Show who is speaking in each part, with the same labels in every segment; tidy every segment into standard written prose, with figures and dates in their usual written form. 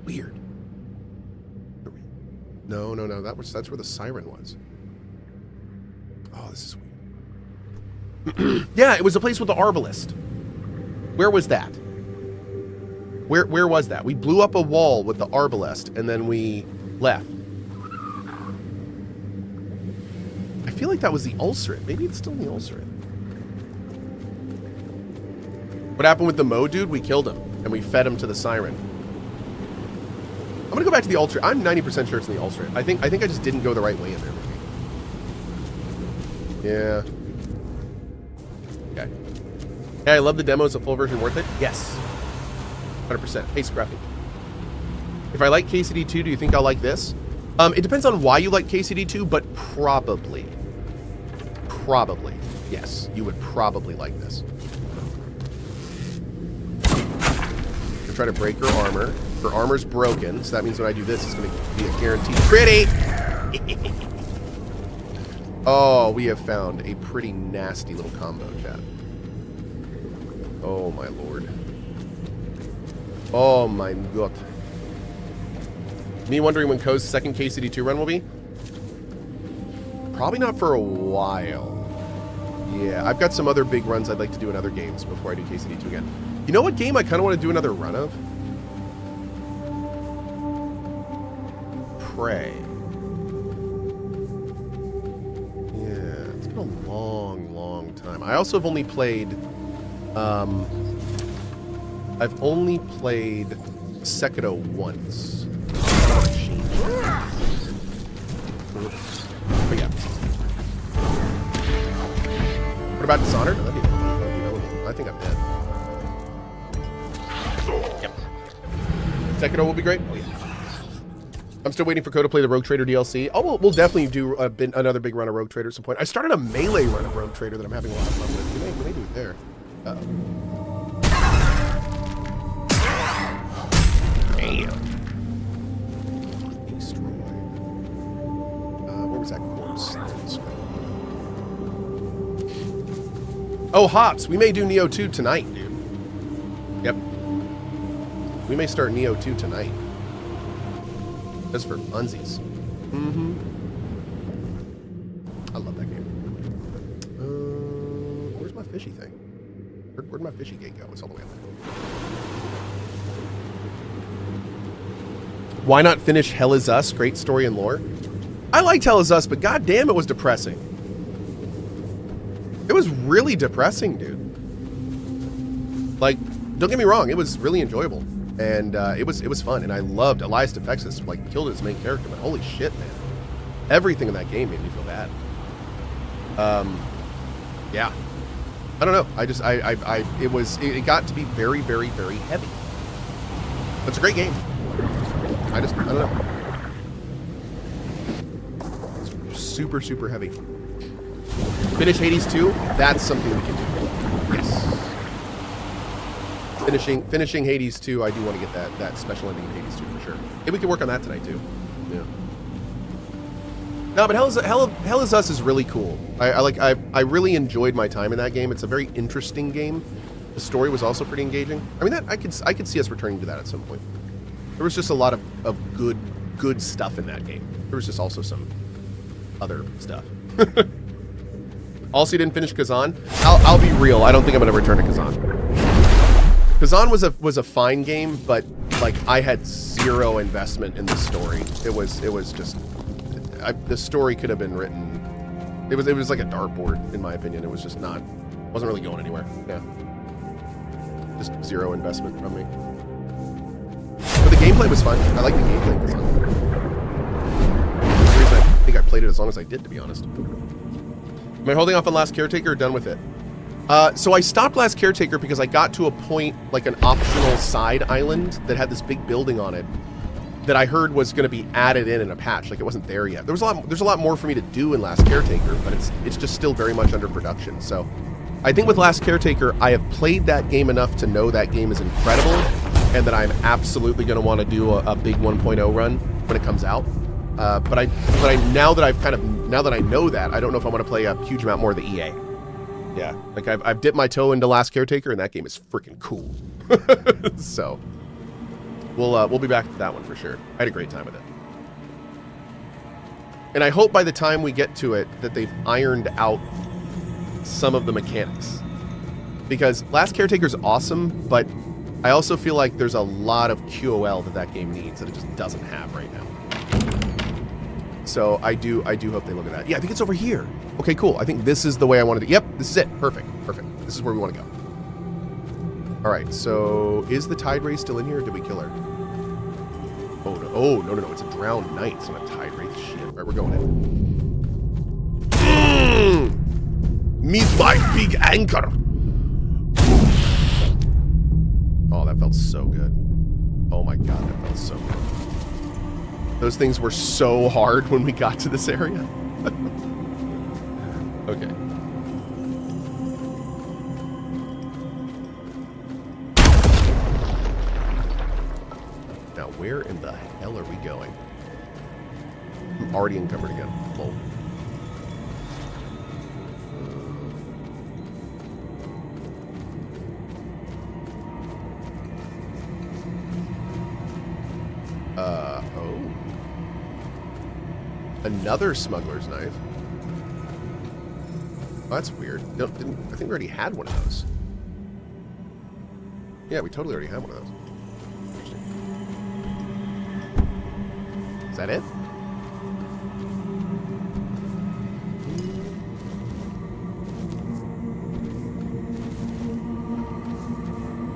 Speaker 1: Weird. No. That's where the siren was. Oh, this is weird. Yeah, it was the place with the arbalist. Where was that? Where was that? We blew up a wall with the arbalest, and then we left. I feel like that was the ulcerate. Maybe it's still the ulcerate. What happened with the Mo dude? We killed him, and we fed him to the siren. I'm gonna go back to the ulcerate. I'm 90% sure it's in the ulcerate. I think I just didn't go the right way in there, maybe. Yeah. Okay. Hey, I love the demo. Is the full version worth it? Yes. 100%. Hey, Scruffy. If I like KCD2, do you think I'll like this? It depends on why you like KCD2, but probably. Probably. Yes, you would probably like this. I'm trying to break her armor. Her armor's broken, so that means when I do this, it's going to be a guaranteed pretty. Oh, we have found a pretty nasty little combo, chat. Oh, my lord. Oh, my god. Me wondering when Cohh's second KCD2 run will be? Probably not for a while. Yeah, I've got some other big runs I'd like to do in other games before I do KCD2 again. You know what game I kind of want to do another run of? Prey. Yeah, it's been a long, long time. I also have only played... I've only played Sekiro once. But yeah. What about Dishonored? I think I'm dead. Yep. Sekiro will be great. Oh, yeah. I'm still waiting for Cohh to play the Rogue Trader DLC. Oh, we'll definitely do another big run of Rogue Trader at some point. I started a melee run of Rogue Trader that I'm having a lot of fun with. We may do it there. Damn. Where was that corpse? Oh, Hops. We may do Neo 2 tonight, dude. Yep. We may start Neo 2 tonight. Just for funsies. Mm-hmm. I love that game. Where's my fishy thing? Where'd my fishy gate go? It's all the way up there. Why not finish Hell Is Us? Great story and lore. I liked Hell Is Us, but goddamn, it was depressing. It was really depressing, dude. Like, don't get me wrong, it was really enjoyable. And it was fun, and I loved Elias Defexis, like, killed his main character, but holy shit, man. Everything in that game made me feel bad. Yeah. I don't know. It got to be very, very, very heavy. It's a great game. I don't know. It's super, super heavy. Finish Hades 2? That's something we can do. Yes. Finishing Hades 2, I do want to get that special ending in Hades 2 for sure. Maybe we can work on that tonight too. Yeah. No, but Hell Is Us is really cool. I really enjoyed my time in that game. It's a very interesting game. The story was also pretty engaging. I mean, I could see us returning to that at some point. There was just a lot of good stuff in that game. There was just also some other stuff. Also, you didn't finish Kazan. I'll be real. I don't think I'm going to return to Kazan. Kazan was a fine game, but like I had zero investment in the story. It was just the story could have been written. It was like a dartboard in my opinion. It was just wasn't really going anywhere. Yeah, just zero investment from me. But the gameplay was fun. I like the gameplay in Kazan. That's the reason I think I played it as long as I did, to be honest. Am I holding off on Last Caretaker or done with it? So I stopped Last Caretaker because I got to a point, like an optional side island that had this big building on it that I heard was going to be added in a patch. Like it wasn't there yet. There's a lot more for me to do in Last Caretaker, but it's just still very much under production. So I think with Last Caretaker, I have played that game enough to know that game is incredible and that I'm absolutely going to want to do a big 1.0 run when it comes out. But now that I know that, I don't know if I want to play a huge amount more of the EA. Yeah, like I've dipped my toe into Last Caretaker, and that game is freaking cool. So, We'll be back to that one for sure. I had a great time with it. And I hope by the time we get to it that they've ironed out some of the mechanics. Because Last Caretaker's awesome, but I also feel like there's a lot of QOL that game needs that it just doesn't have right now. So I do hope they look at that. Yeah, I think it's over here. Okay, cool. I think this is the way I wanted to. Yep, this is it. Perfect. Perfect. This is where we want to go. All right, so is the Tide Wraith still in here, or did we kill her? Oh, no. Oh, no. It's a drowned knight. It's not a Tide Wraith. Shit. All right, we're going in. Meet my big anchor. Oh, that felt so good. Oh my god, that felt so good. Those things were so hard when we got to this area. Okay. Now, where in the hell are we going? I'm already encumbered again. Lol. Oh. Another smuggler's knife. Oh, that's weird. No, I think we already had one of those. Yeah, we totally already had one of those. Interesting. Is that it?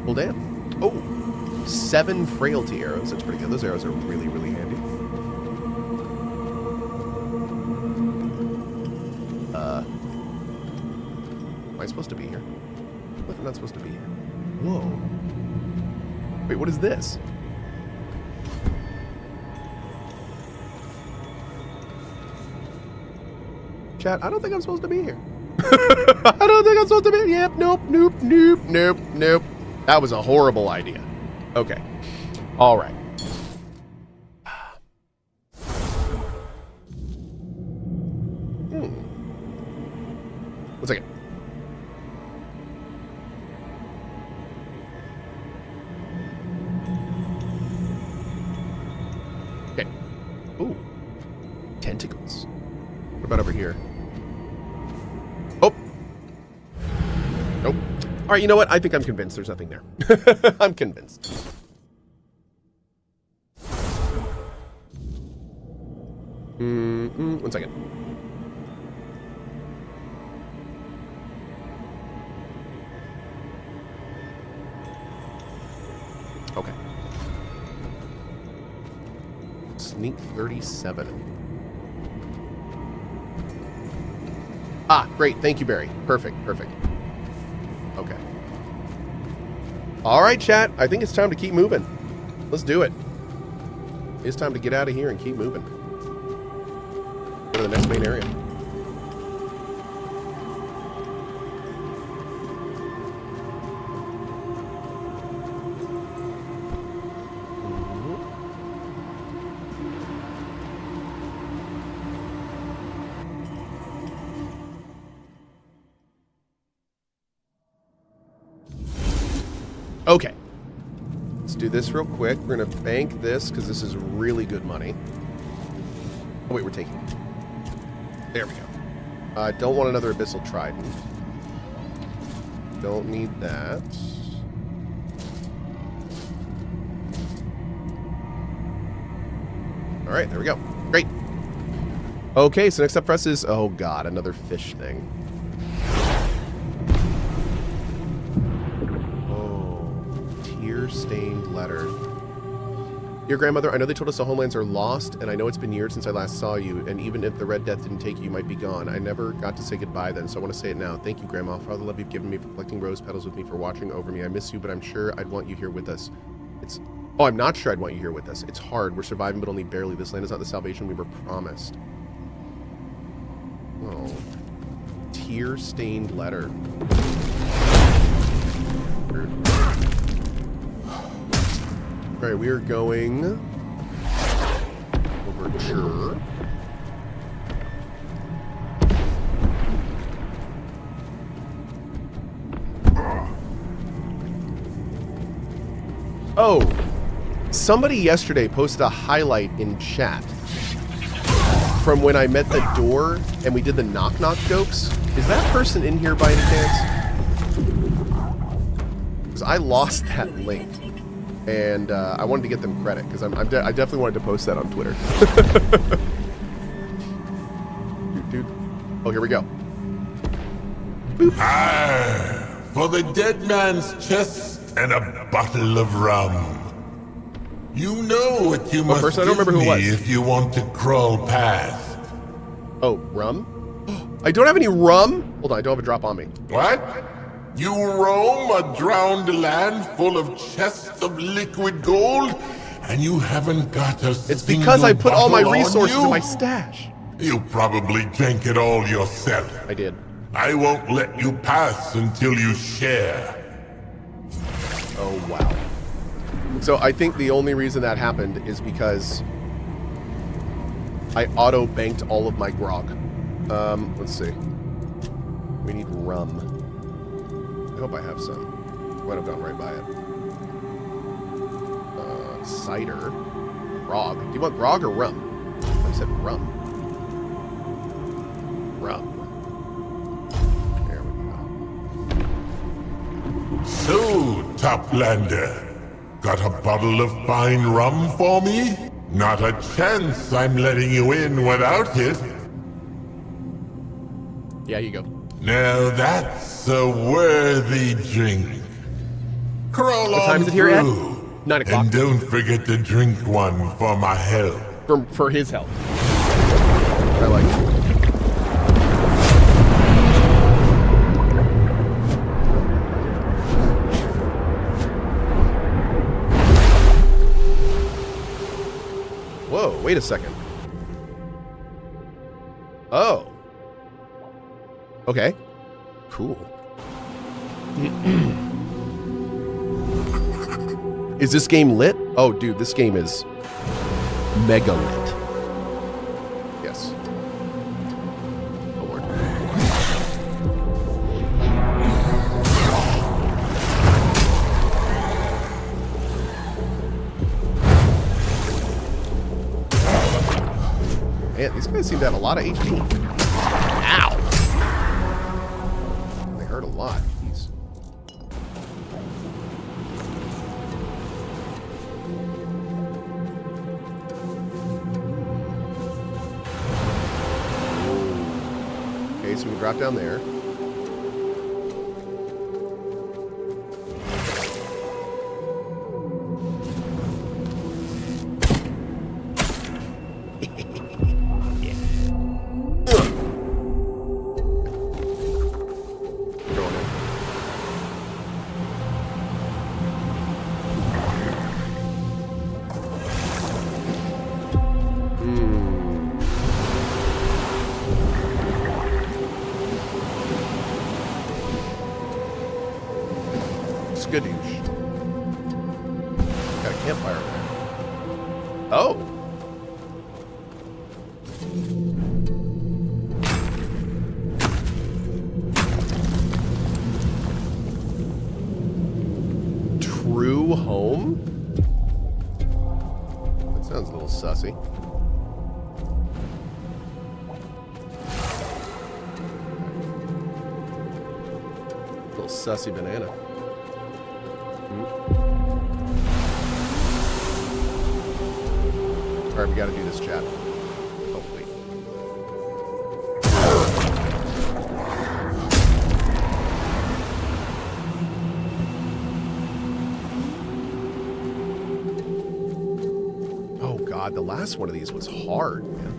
Speaker 1: Well, damn. Oh, 7 frailty arrows. That's pretty good. Those arrows are really, really handy. Am I supposed to be here? Look, I'm not supposed to be here. Whoa. Wait, what is this? Chat, I don't think I'm supposed to be here. I don't think I'm supposed to be here. Yep, nope. That was a horrible idea. Okay. All right. One second. Okay. Ooh. Tentacles. What about over here? Oh. Nope. All right, you know what? I think I'm convinced there's nothing there. I'm convinced. One second. Okay. Sneak 37. Ah, great. Thank you, Barry. Perfect. Okay. All right, chat. I think it's time to keep moving. Let's do it. It's time to get out of here and keep moving. Go to the next main area. Okay, let's do this real quick. We're going to bank this because this is really good money. Oh, wait, we're taking it. There we go. I don't want another Abyssal Trident. Don't need that. All right, there we go. Great. Okay, so next up for us is, oh god, another fish thing. Stained letter. Dear grandmother, I know they told us the homelands are lost, and I know it's been years since I last saw you, and even if the Red Death didn't take you, you might be gone. I never got to say goodbye then, so I want to say it now. Thank you, Grandma, for all the love you've given me, for collecting rose petals with me, for watching over me. I miss you, but I'm sure I'd want you here with us. Oh, I'm not sure I'd want you here with us. It's hard. We're surviving, but only barely. This land is not the salvation we were promised. Oh. Tear-stained letter. Alright, we are going overture. Oh, Somebody yesterday posted a highlight in chat from when I met the door and we did the knock-knock jokes. Is that person in here by any chance? Because I lost that link. And I wanted to get them credit, because I definitely wanted to post that on Twitter. Dude. Oh, here we go. Boop.
Speaker 2: Ah, for the dead man's chest and a bottle of rum. You know what you must
Speaker 1: I don't remember who it was.
Speaker 2: if you want to crawl past.
Speaker 1: Oh, rum? I don't have any rum? Hold on, I don't have a drop on me.
Speaker 2: What? You roam a drowned land full of chests of liquid gold, and you haven't got a
Speaker 1: It's because I put all my resources in my
Speaker 2: stash.
Speaker 1: stash.
Speaker 2: You probably drank it all yourself.
Speaker 1: I did.
Speaker 2: I won't let you pass until you share.
Speaker 1: Oh, wow. So I think the only reason that happened is because I auto-banked all of my grog. Let's see. We need rum. I hope I have some. Might have gone right by it. Cider. Grog. Do you want grog or rum? I said rum. Rum. There we go.
Speaker 2: So, Toplander, got a bottle of fine rum for me? Not a chance I'm letting you in without it.
Speaker 1: Yeah, you go.
Speaker 2: Now that's a worthy drink. Crawl
Speaker 1: What time
Speaker 2: on
Speaker 1: is it here at?
Speaker 2: through.
Speaker 1: 9 o'clock.
Speaker 2: And don't forget to drink one for my health.
Speaker 1: For his health. I like it. Whoa, wait a second. Oh. Okay. Cool. Is this game lit? Oh, dude, this game is mega lit. Yes. Oh, Lord. Man, these guys seem to have a lot of HP. Ow! They hurt a lot. Jeez. Okay, so we drop down there. Skadoosh. Got a campfire over there. Oh. True home? That sounds a little sussy. Little sussy banana. Alright, we gotta do this, chat. Oh, wait. Oh, God, the last one of these was hard, man.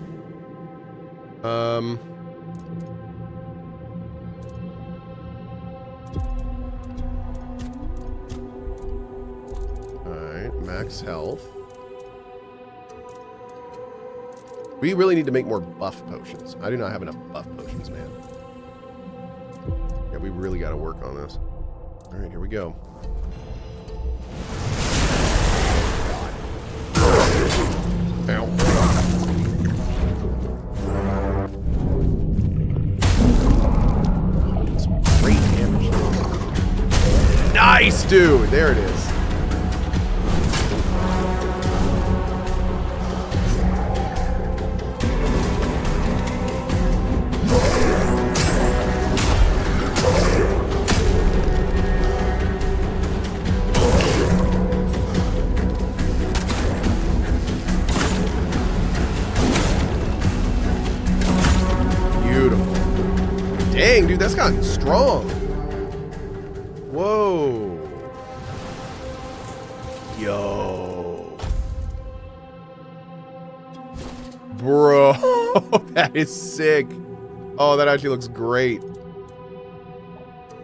Speaker 1: Alright, max health. We really need to make more buff potions. I do not have enough buff potions, man. Yeah, we really got to work on this. All right, here we go. Ow. Some great damage. Nice, dude. There it is. Dang, dude, that's gotten strong. Whoa. Yo. Bro, that is sick. Oh, that actually looks great.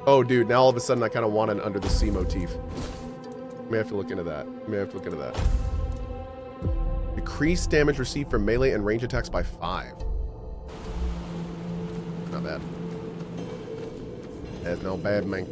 Speaker 1: Oh, dude, now all of a sudden I kind of want an Under the Sea motif. May have to look into that. Decrease damage received from melee and range attacks by 5. Not bad. That's no bad, man.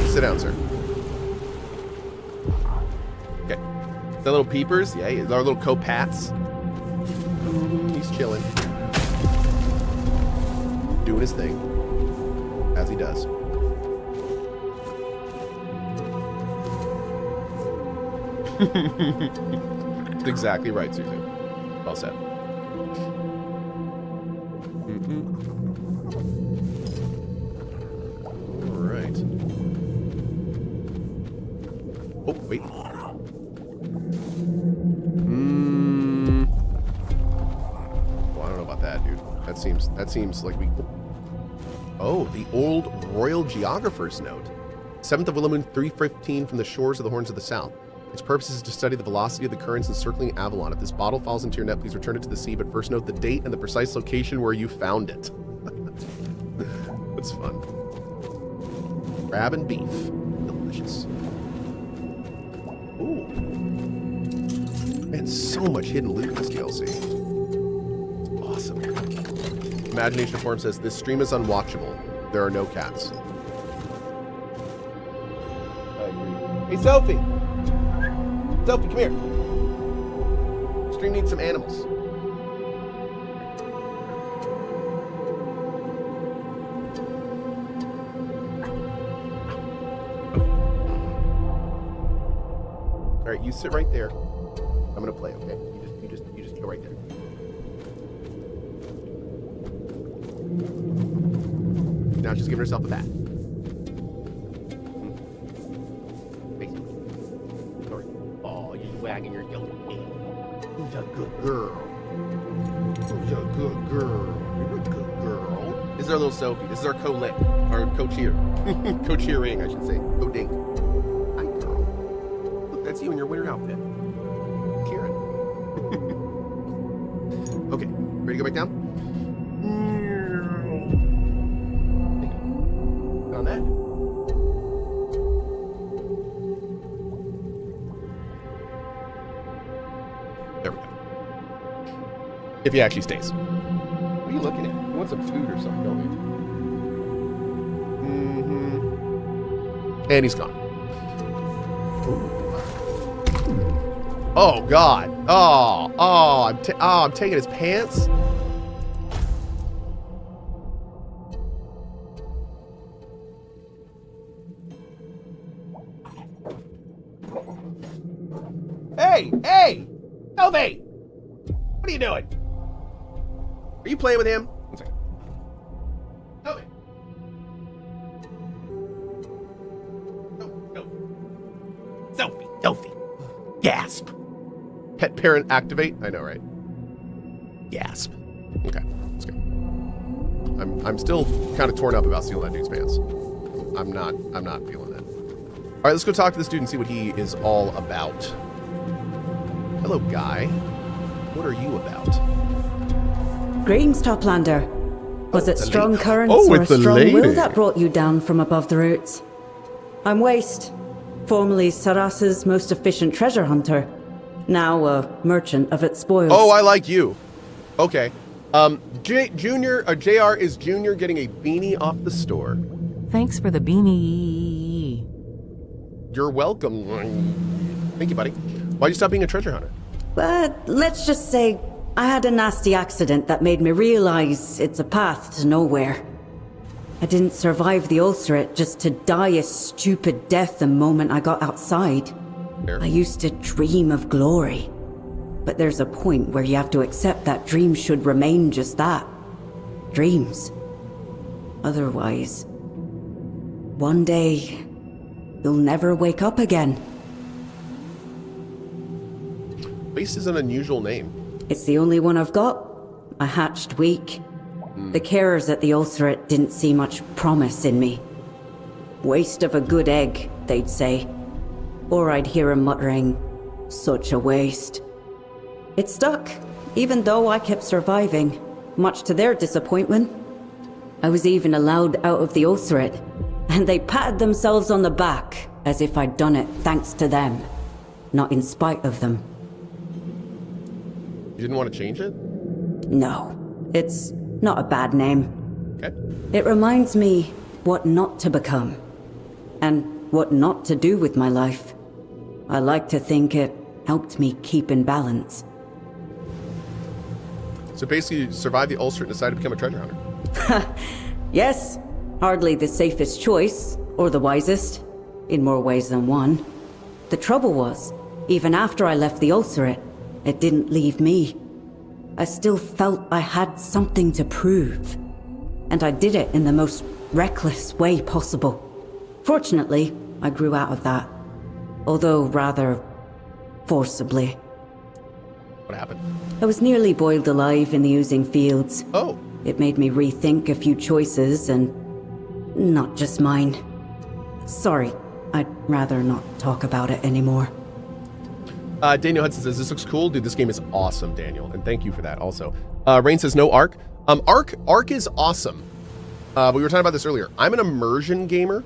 Speaker 1: Sit down, sir. Okay. The little peepers, yeah, our little co-pats. He's chilling. Doing his thing. As he does. That's exactly right, Susan. Well said. Oh, wait. Well, I don't know about that, dude. That seems like we... Oh, the old Royal Geographer's Note. 7th of Willow Moon 315 from the shores of the Horns of the South. Its purpose is to study the velocity of the currents encircling Avalon. If this bottle falls into your net, please return it to the sea, but first note the date and the precise location where you found it. That's fun. Crab and beef. Delicious. Ooh. Man, so much hidden loot in this DLC. It's awesome. Imagination Forum says, this stream is unwatchable. There are no cats. Hey, Sophie! Sophie, come here. Stream needs some animals. All right, you sit right there. I'm gonna play, okay? You just go right there. Now she's giving herself a bat. Wagging your yellow tail. Who's a good girl? Who's a good girl? You're a good girl. This is our little Sophie. This is our co-lit. Our co-cheer. Co-cheering, I should say. Co-dink. Hi, girl. Look, that's you in your winter outfit. Cheering. Okay. Ready to go back down? On that. There we go. If he actually stays. What are you looking at? You want some food or something, don't you? Mm-hmm. And he's gone. Ooh. Oh, God. I'm taking his pants. Hey! Sophie! What are you doing? Are you playing with him? One second. Sophie. Gasp. Pet parent activate? I know, right? Gasp. Okay, let's go. I'm still kind of torn up about stealing that dude's pants. I'm not feeling that. All right, let's go talk to this dude and see what he is all about. Hello, guy. What are you about?
Speaker 3: Greetings, Toplander. Was it strong
Speaker 1: lady.
Speaker 3: currents
Speaker 1: Oh,
Speaker 3: or a
Speaker 1: it's the
Speaker 3: strong
Speaker 1: lady.
Speaker 3: will that brought you down from above the roots? I'm Waste, formerly Sarras's most efficient treasure hunter, now a merchant of its spoils.
Speaker 1: Oh, I like you. Okay. JR is Junior getting a beanie off the store.
Speaker 4: Thanks for the beanie.
Speaker 1: You're welcome. Thank you, buddy. Why'd you stop being a treasure hunter?
Speaker 3: But let's just say I had a nasty accident that made me realize it's a path to nowhere. I didn't survive the ulcerate just to die a stupid death the moment I got outside.
Speaker 1: Fair.
Speaker 3: I used to dream of glory. But there's a point where you have to accept that dreams should remain just that. Dreams. Otherwise, one day, you'll never wake up again.
Speaker 1: Waste is an unusual name.
Speaker 3: It's the only one I've got. I hatched weak. The carers at the ulcerate didn't see much promise in me. Waste of a good egg, they'd say. Or I'd hear 'em muttering, such a waste. It stuck, even though I kept surviving, much to their disappointment. I was even allowed out of the ulcerate, and they patted themselves on the back as if I'd done it thanks to them, not in spite of them.
Speaker 1: You didn't want to change it?
Speaker 3: No, it's not a bad name.
Speaker 1: Okay.
Speaker 3: It reminds me what not to become, and what not to do with my life. I like to think it helped me keep in balance.
Speaker 1: So basically, you survived the ulcer and decided to become a treasure hunter.
Speaker 3: Yes, hardly the safest choice, or the wisest, in more ways than one. The trouble was, even after I left the ulcerate, it didn't leave me. I still felt I had something to prove. And I did it in the most reckless way possible. Fortunately, I grew out of that. Although rather forcibly.
Speaker 1: What happened?
Speaker 3: I was nearly boiled alive in the oozing fields.
Speaker 1: Oh.
Speaker 3: It made me rethink a few choices, and not just mine. Sorry, I'd rather not talk about it anymore.
Speaker 1: Daniel Hudson says, this looks cool. Dude, this game is awesome, Daniel. And thank you for that also. Rain says, no Ark. Ark is awesome. We were talking about this earlier. I'm an immersion gamer.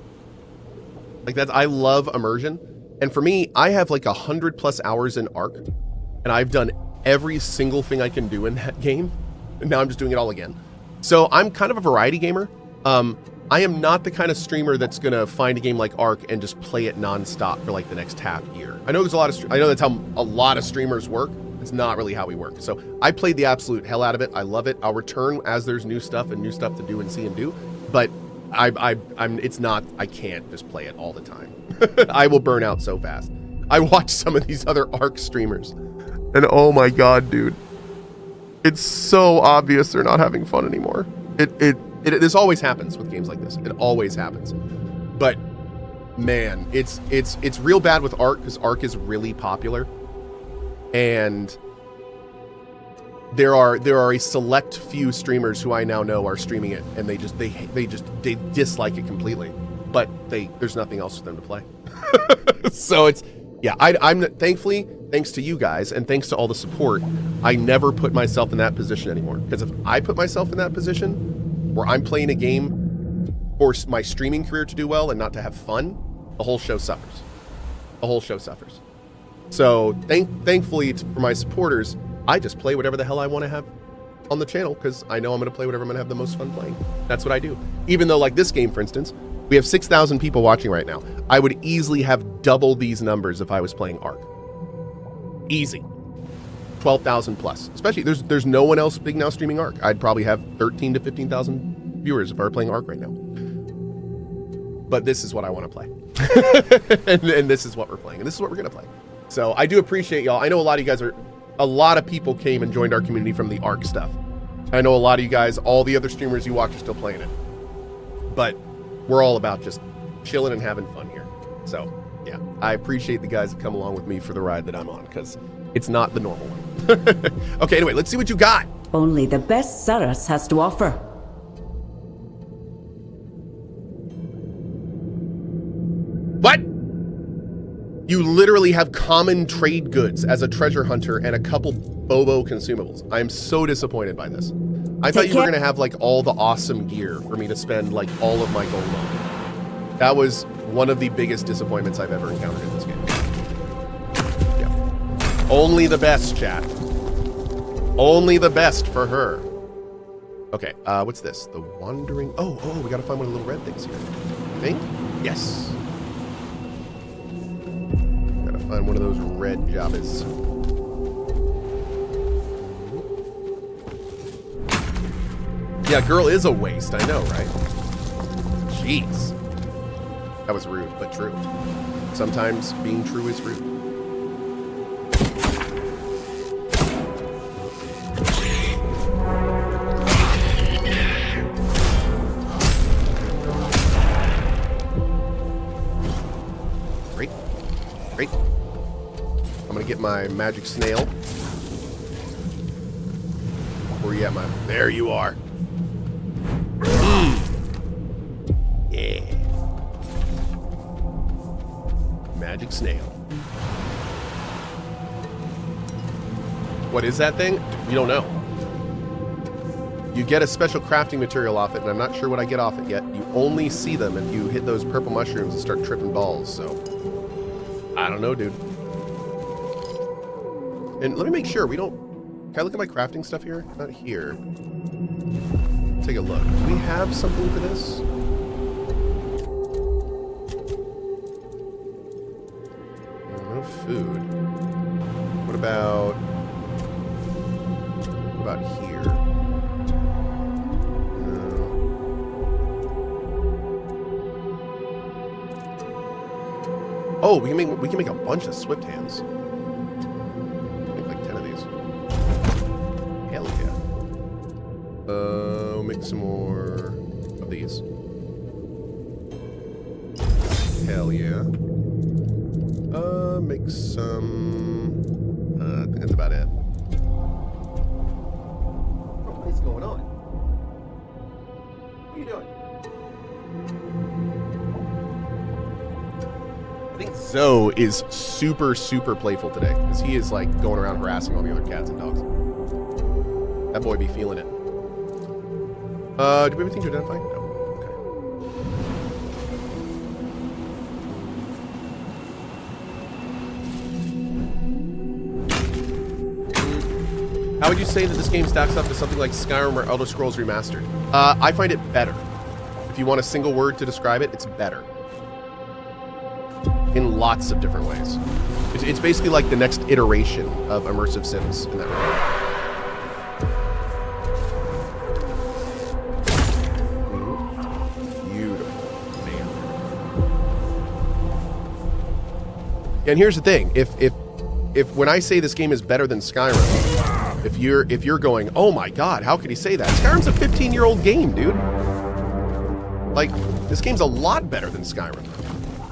Speaker 1: Like that, I love immersion. And for me, I have like 100+ hours in Ark. And I've done every single thing I can do in that game. And now I'm just doing it all again. So I'm kind of a variety gamer. I am not the kind of streamer that's gonna find a game like Ark and just play it nonstop for like the next half year. I know there's a lot of, I know that's how a lot of streamers work. It's not really how we work. So I played the absolute hell out of it. I love it. I'll return as there's new stuff to do and see and do. But it's not, I can't just play it all the time. I will burn out so fast. I watch some of these other Ark streamers and oh my God, dude. It's so obvious they're not having fun anymore. This always happens with games like this. It always happens. But man, it's real bad with Ark because Ark is really popular. And there are a select few streamers who I now know are streaming it and they dislike it completely. But there's nothing else for them to play. So it's, yeah, I'm thankfully, thanks to you guys and thanks to all the support, I never put myself in that position anymore. Because if I put myself in that position where I'm playing a game for my streaming career to do well and not to have fun, the whole show suffers. The whole show suffers. So thankfully for my supporters, I just play whatever the hell I want to have on the channel because I know I'm going to play whatever I'm going to have the most fun playing. That's what I do. Even though like this game, for instance, we have 6,000 people watching right now. I would easily have double these numbers if I was playing Ark. Easy. 12,000 plus. Especially there's no one else big now streaming Ark. I'd probably have 13 to 15,000 viewers if I were playing Ark right now. But this is what I want to play. and this is what we're playing. And this is what we're going to play. So I do appreciate y'all. I know a lot of people came and joined our community from the Ark stuff. I know a lot of you guys, all the other streamers you watch are still playing it. But we're all about just chilling and having fun here. So yeah, I appreciate the guys that come along with me for the ride that I'm on because it's not the normal one. Okay, anyway, let's see what you got.
Speaker 3: Only the best Sarras has to offer.
Speaker 1: What? You literally have common trade goods as a treasure hunter and a couple Bobo consumables. I'm so disappointed by this. I thought you were gonna have like all the awesome gear for me to spend like all of my gold on. That was one of the biggest disappointments I've ever encountered in this game. Yeah. Only the best, chat. Only the best for her. Okay, what's this? The Wandering... Oh, we gotta find one of the little red things here. I think? Yes. Gotta find one of those red jobbies. Yeah, girl is a waste. I know, right? Jeez. That was rude, but true. Sometimes being true is rude. Great. Great. I'm gonna get my magic snail. Where you at, my... There you are. Yeah. Magic snail. What is that thing? You don't know. You get a special crafting material off it, and I'm not sure what I get off it yet. You only see them if you hit those purple mushrooms and start tripping balls, so... I don't know, dude. And let me make sure we don't... Can I look at my crafting stuff here? Not here. Take a look. Do we have something for this? No food. What about here? No. Oh, we can make a bunch of swift hands. Make like 10 of these. Hell yeah. We'll make some more of these. Hell yeah. Make some... I think that's about it. What is going on? What are you doing? I think Zoe is super, super playful today, because he is like going around harassing all the other cats and dogs. That boy be feeling it. Do we have anything to identify? No. How would you say that this game stacks up to something like Skyrim or Elder Scrolls Remastered? I find it better. If you want a single word to describe it, it's better. In lots of different ways. It's basically like the next iteration of immersive sims in that way. Beautiful, man. And here's the thing: if when I say this game is better than Skyrim, if you're going, oh my god, how could he say that? Skyrim's a 15-year-old game, dude. Like, this game's a lot better than Skyrim.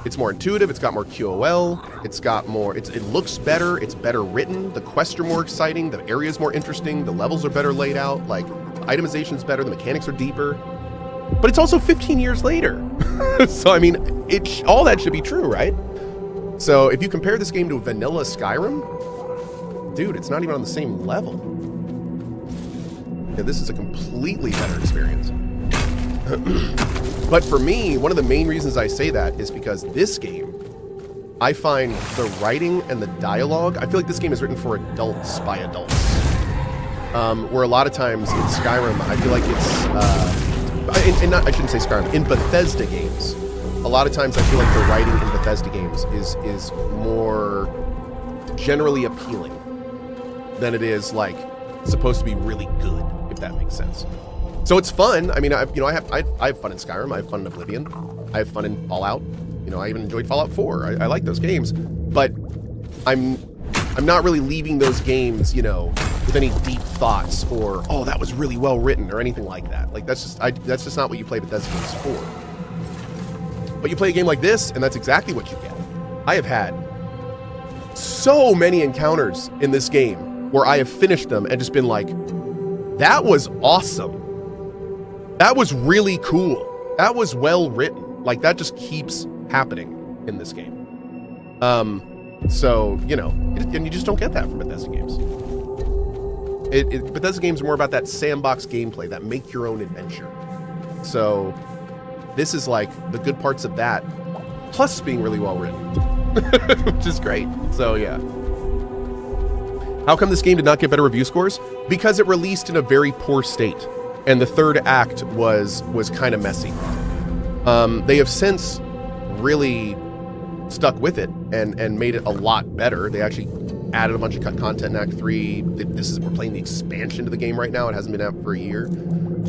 Speaker 1: It's more intuitive, it's got more QOL, it's got more, it looks better, it's better written, the quests are more exciting, the area's more interesting, the levels are better laid out, like, itemization's better, the mechanics are deeper. But it's also 15 years later. So, I mean, all that should be true, right? So, if you compare this game to vanilla Skyrim, dude, it's not even on the same level. Yeah, this is a completely better experience. But for me, one of the main reasons I say that is because this game, I find the writing and the dialogue, I feel like this game is written for adults by adults. Where a lot of times in Skyrim, I feel like it's, I shouldn't say Skyrim, in Bethesda games, a lot of times I feel like the writing in Bethesda games is more generally appealing than it is like supposed to be really good, if that makes sense. So it's fun. I mean, I have fun in Skyrim. I have fun in Oblivion. I have fun in Fallout. You know, I even enjoyed Fallout 4. I like those games, but I'm not really leaving those games, you know, with any deep thoughts or, oh, that was really well written or anything like that. Like that's just not what you play Bethesda games for. But you play a game like this, and that's exactly what you get. I have had so many encounters in this game where I have finished them and just been like, that was awesome. That was really cool. That was well written. Like, that just keeps happening in this game. So, you know, and you just don't get that from Bethesda games. Bethesda games are more about that sandbox gameplay, that make your own adventure. So, this is like the good parts of that, plus being really well written, which is great. So, yeah. How come this game did not get better review scores? Because it released in a very poor state. And the third act was kind of messy. They have since really stuck with it and made it a lot better. They actually added a bunch of content in Act 3. We're playing the expansion to the game right now. It hasn't been out for a year.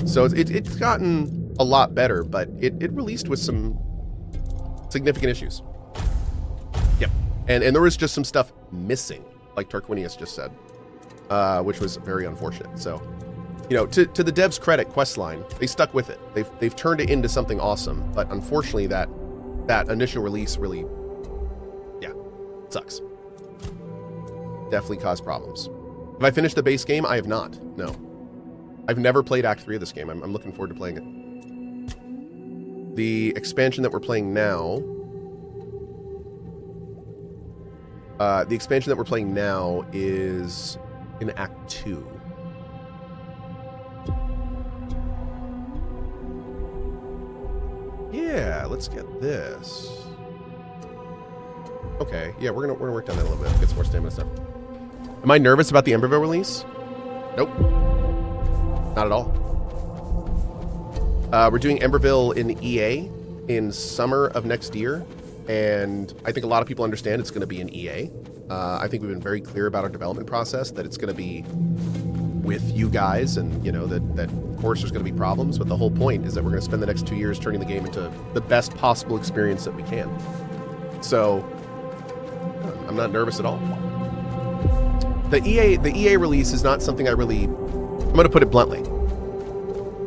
Speaker 1: So it's gotten a lot better, but it released with some significant issues. Yep. And there was just some stuff missing, like Tarquinius just said, which was very unfortunate. So, you know, to the devs' credit, Questline, they stuck with it. They've turned it into something awesome, but unfortunately that initial release really, yeah, sucks. Definitely caused problems. Have I finished the base game? I have not. No. I've never played Act 3 of this game. I'm looking forward to playing it. The expansion that we're playing now... the expansion that we're playing now is in Act 2. Yeah, let's get this. Okay, yeah, we're gonna work down that a little bit. Get some more stamina stuff. Am I nervous about the Emberville release? Nope. Not at all. We're doing Emberville in EA in summer of next year, and I think a lot of people understand it's going to be in EA. I think we've been very clear about our development process, that it's going to be with you guys, and you know that of course there's going to be problems, but the whole point is that we're going to spend the next 2 years turning the game into the best possible experience that we can. So I'm not nervous at all. The EA release is not something I'm going to put it bluntly.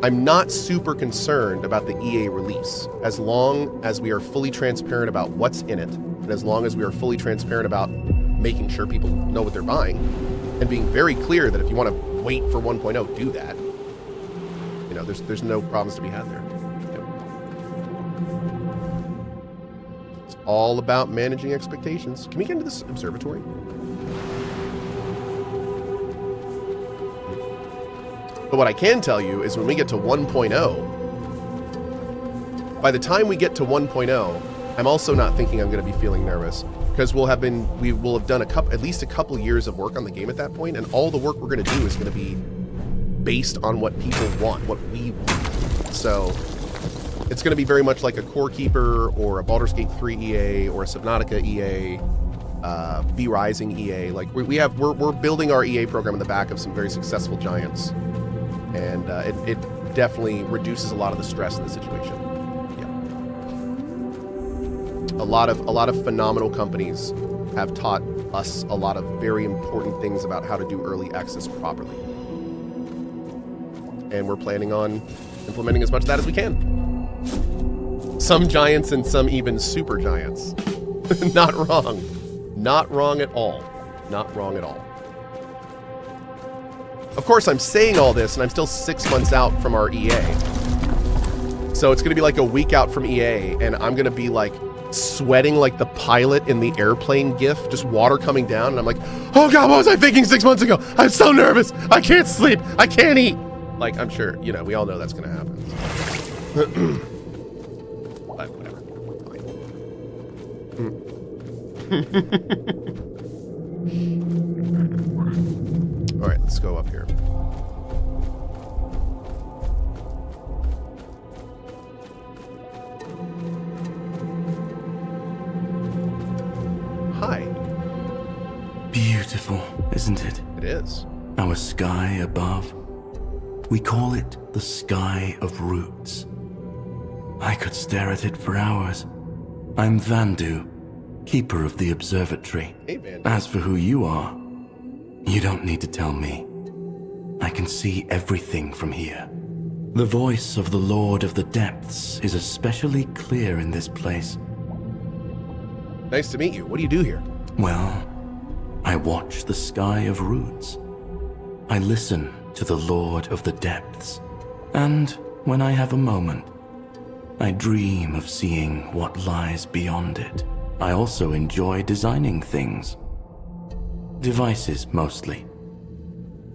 Speaker 1: I'm not super concerned about the EA release, as long as we are fully transparent about what's in it, and as long as we are fully transparent about making sure people know what they're buying, and being very clear that if you want to wait for 1.0, do that. You know, there's no problems to be had there. It's all about managing expectations. Can we get into this observatory? But what I can tell you is when we get to 1.0, by the time we get to 1.0, I'm also not thinking I'm going to be feeling nervous, because we will have done at least a couple years of work on the game at that point, and all the work we're going to do is going to be based on what people want, what we want. So it's going to be very much like a Core Keeper or a Baldur's Gate 3 EA or a Subnautica EA, V Rising EA. Like we're building our EA program in the back of some very successful giants. And it definitely reduces a lot of the stress in the situation. Yeah. A lot of phenomenal companies have taught us a lot of very important things about how to do early access properly. And we're planning on implementing as much of that as we can. Some giants and some even super giants. Not wrong. Not wrong at all. Not wrong at all. Of course, I'm saying all this, and I'm still 6 months out from our EA. So it's going to be like a week out from EA, and I'm going to be like sweating like the pilot in the airplane gif, just water coming down, and I'm like, oh God, what was I thinking 6 months ago? I'm so nervous. I can't sleep. I can't eat. Like, I'm sure, you know, we all know that's going to happen. But whatever. All right, let's go up here. Hi.
Speaker 5: Beautiful, isn't it?
Speaker 1: It is.
Speaker 5: Our sky above. We call it the Sky of Roots. I could stare at it for hours. I'm Vandu, keeper of the Observatory.
Speaker 1: Hey, Vandu.
Speaker 5: As for who you are, you don't need to tell me. I can see everything from here. The voice of the Lord of the Depths is especially clear in this place.
Speaker 1: Nice to meet you. What do you do here?
Speaker 5: Well, I watch the Sky of Roots. I listen to the Lord of the Depths. And when I have a moment, I dream of seeing what lies beyond it. I also enjoy designing things. Devices, mostly.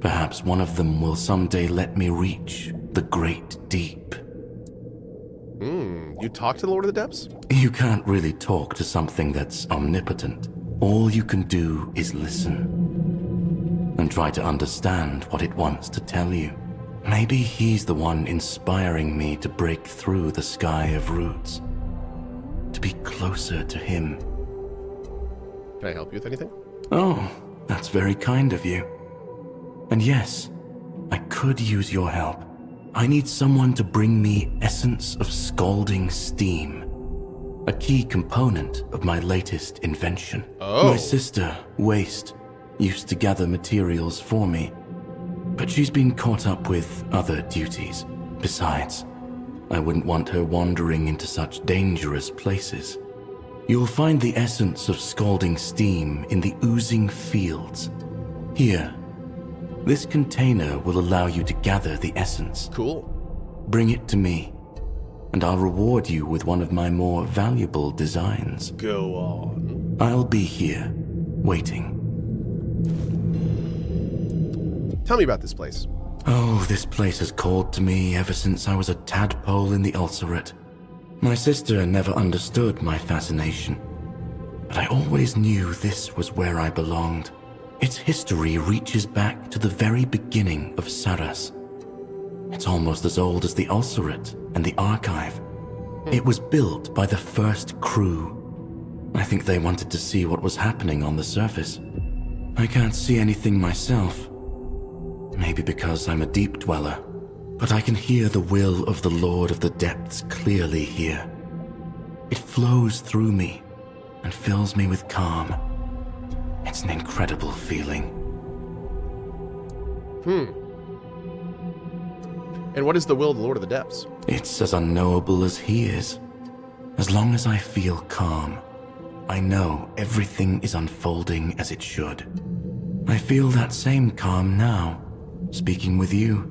Speaker 5: Perhaps one of them will someday let me reach the great deep.
Speaker 1: You talk to the Lord of the Depths?
Speaker 5: You can't really talk to something that's omnipotent. All you can do is listen and try to understand what it wants to tell you. Maybe he's the one inspiring me to break through the Sky of Roots, to be closer to him.
Speaker 1: Can I help you with anything?
Speaker 5: Oh, that's very kind of you. And yes, I could use your help. I need someone to bring me Essence of Scalding Steam, a key component of my latest invention.
Speaker 1: Oh.
Speaker 5: My sister, Waste, used to gather materials for me, but she's been caught up with other duties. Besides, I wouldn't want her wandering into such dangerous places. You'll find the Essence of Scalding Steam in the Oozing Fields. Here, this container will allow you to gather the essence.
Speaker 1: Cool.
Speaker 5: Bring it to me, and I'll reward you with one of my more valuable designs.
Speaker 1: Go on.
Speaker 5: I'll be here, waiting.
Speaker 1: Tell me about this place.
Speaker 5: Oh, this place has called to me ever since I was a tadpole in the Ulcerate. My sister never understood my fascination, but I always knew this was where I belonged. Its history reaches back to the very beginning of Sarras. It's almost as old as the Ulcerate and the Archive. It was built by the first crew. I think they wanted to see what was happening on the surface. I can't see anything myself. Maybe because I'm a deep dweller, but I can hear the will of the Lord of the Depths clearly here. It flows through me and fills me with calm. It's an incredible feeling.
Speaker 1: And what is the will of the Lord of the Depths?
Speaker 5: It's as unknowable as he is. As long as I feel calm, I know everything is unfolding as it should. I feel that same calm now, speaking with you,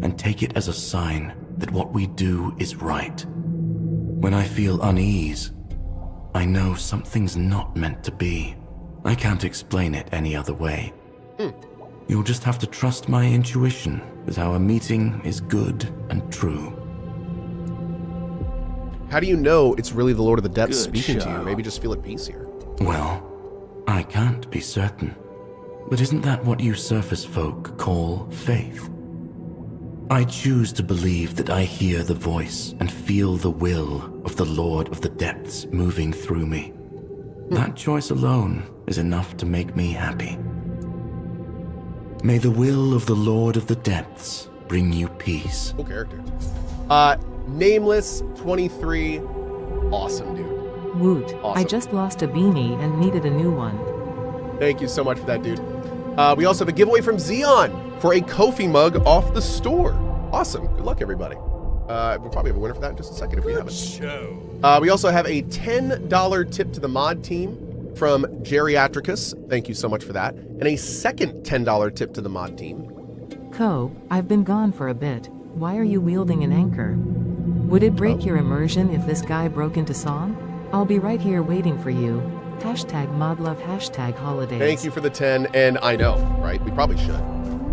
Speaker 5: and take it as a sign that what we do is right. When I feel unease, I know something's not meant to be. I can't explain it any other way. You'll just have to trust my intuition that our meeting is good and true.
Speaker 1: How do you know it's really the Lord of the Depths
Speaker 6: Good
Speaker 1: speaking to
Speaker 6: show.
Speaker 1: you? Maybe just feel at peace here.
Speaker 5: Well, I can't be certain. But isn't that what you surface folk call faith? I choose to believe that I hear the voice and feel the will of the Lord of the Depths moving through me. That choice alone is enough to make me happy. May the will of the Lord of the Depths bring you peace.
Speaker 1: Cool character. Nameless 23. Awesome, dude.
Speaker 4: Woot. I
Speaker 1: Awesome.
Speaker 4: just lost a beanie and needed a new one.
Speaker 1: Thank you so much for that, dude. We also have a giveaway from Xeon for a Ko-fi mug off the store. Awesome. Good luck, everybody. We'll probably have a winner for that in just a second if we haven't. We also have a $10 tip to the mod team from Geriatricus. Thank you so much for that. And a second $10 tip to the mod team.
Speaker 4: Cohh, I've been gone for a bit. Why are you wielding an anchor? Would it break your immersion if this guy broke into song? I'll be right here waiting for you. #modlove #holidays.
Speaker 1: Thank you for the 10, and I know, right? We probably should.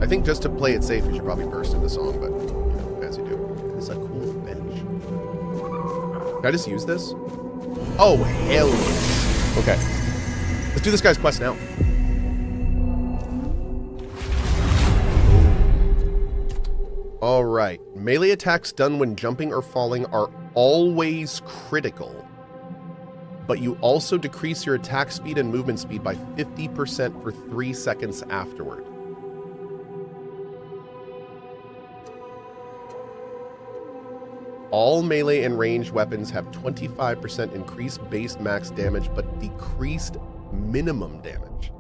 Speaker 1: I think just to play it safe, we should probably burst into song, but, you know, as you do. It's a cool bench. Can I just use this? Oh, hell yes. Okay. Let's do this guy's quest now. All right. Melee attacks done when jumping or falling are always critical, but you also decrease your attack speed and movement speed by 50% for 3 seconds afterward. All melee and ranged weapons have 25% increased base max damage, but decreased minimum damage.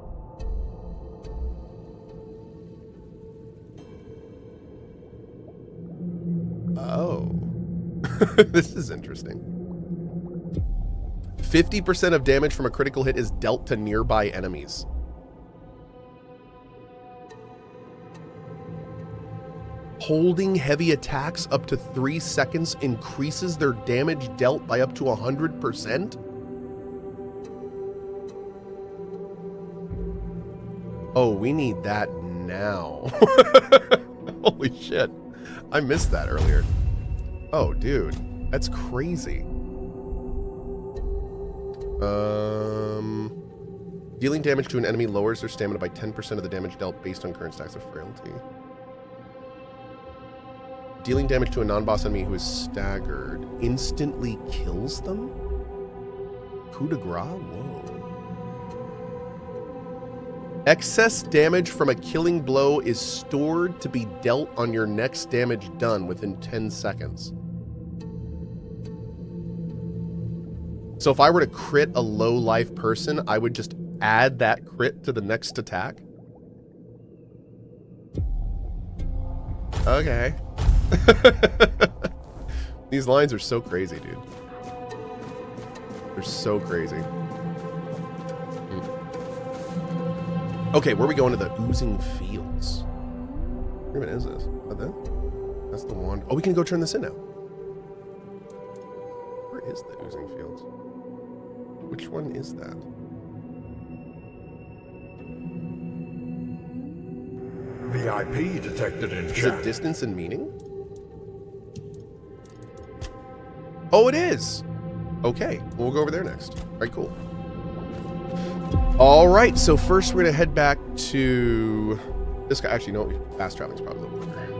Speaker 1: Oh. This is interesting. 50% of damage from a critical hit is dealt to nearby enemies. Holding heavy attacks up to 3 seconds increases their damage dealt by up to 100%? Oh, we need that now. Holy shit. I missed that earlier. Oh, dude. That's crazy. Dealing damage to an enemy lowers their stamina by 10% of the damage dealt based on current stacks of frailty. Dealing damage to a non-boss enemy who is staggered instantly kills them? Coup de grace? Whoa. Excess damage from a killing blow is stored to be dealt on your next damage done within 10 seconds. So if I were to crit a low life person, I would just add that crit to the next attack? Okay. These lines are so crazy, dude. They're so crazy. Okay, where are we going to the oozing fields? Where even is this? Oh, that's the wand. Oh, we can go turn this in now. Where is the oozing fields? Which one is that?
Speaker 2: VIP detected in
Speaker 1: Is
Speaker 2: chat.
Speaker 1: it distance and meaning? Oh, it is. Okay, we'll go over there next. All right, cool. All right, so first we're gonna head back to this guy. Actually, no, fast traveling's probably a little quicker.